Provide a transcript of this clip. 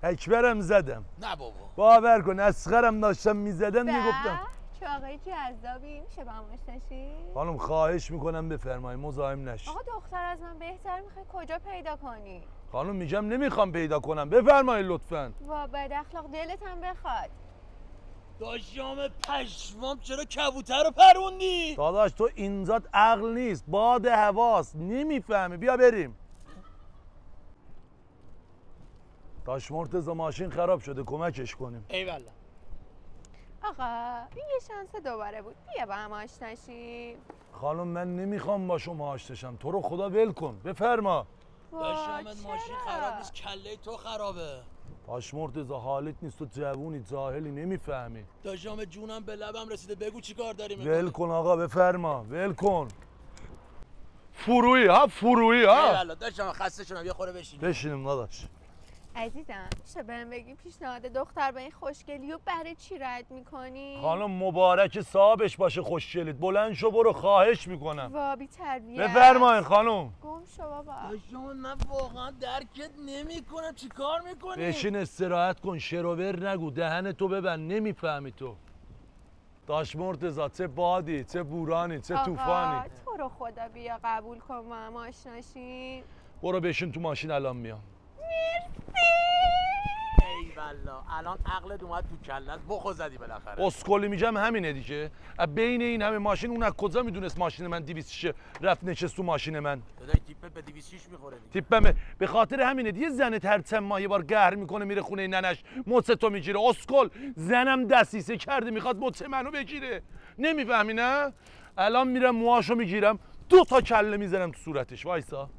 اکبرم زدم. نه بابا باور کن اسخرم داشتم میزدم میگفتم چه آقای جذابی، میشه با هم آشناشی؟ خانم خواهش میکنم بفرمایید مزاحم نشید. آقا دختر از من بهتر میخوای کجا پیدا کنی؟ خانم میگم نمیخوام پیدا کنم، بفرمایید لطفا. وا بد اخلاق، دلت هم بخواد. داشتم پشمام چرا کبوتر رو پروندی؟ داداش تو اینجات عقل نیست، باد هواست، نمیفهمی. بیا بریم. داش مرتضی ماشین خراب شده، کمکش کنیم. ایوالا. آقا این یه شانس دوباره بود، بیا با هم آشناشیم. خانم من نمیخوام با شما آشناشم، تو رو خدا ول کن، بفرما. داشتم ماشین خراب نیست، کله تو خرابه. داش مرتضی حالت نیست، تو جوونی جاهلی نمیفهمی. داشتم جونم به لبم رسیده، بگو چی کار داری میکنی؟ ول کن آقا، بفرما، ول کن. فرویی ها، فرویی ها. ایوالا داشتم خسته شدم، یه خوره بشینیم داداش. عزیزم میشه بهم بگی پیشنهاد دختر به این خوشگلی و برای چی رد میکنی؟ خانم مبارک صاحبش باشه خوشگلیت، بلند شو برو، خواهش میکنم. وا بی تربیت. بفرمایید خانم. گم شو بابا. داشتم من واقعا درکت نمیکنم، چی کار میکنی؟ بشین استراحت کن، شروور نگو، دهن تو ببند، نمیفهمی تو. داش مرتضی چه بادی، چه بورانی، چه طوفانی. تو رو خدا بیا قبول کن ما هم آشناشیم. برو بشین تو ماشین، الان میام. ایوالا الان عقلت اومد تو کلت، بخو زدی بالاخره. اسکلی میگم همینه دیگه. بین این همه ماشین اون از کجا میدونست ماشین من 206 رفت نشست تو ماشین من؟ داداش تیپت به 206 میخوره دیگه. تیپم به خاطر همینه دیگه. زنت هر چند ماه یه بار قهر میکنه میره خونه ننش، مچ تو میگیره. اسکل زنم دسیسه کرده میخواد مچ منو بگیره، نمیفهمی نه؟ الان میرم موهاشو میگیرم، 2 تا کله میزنم تو صورتش. وایسا.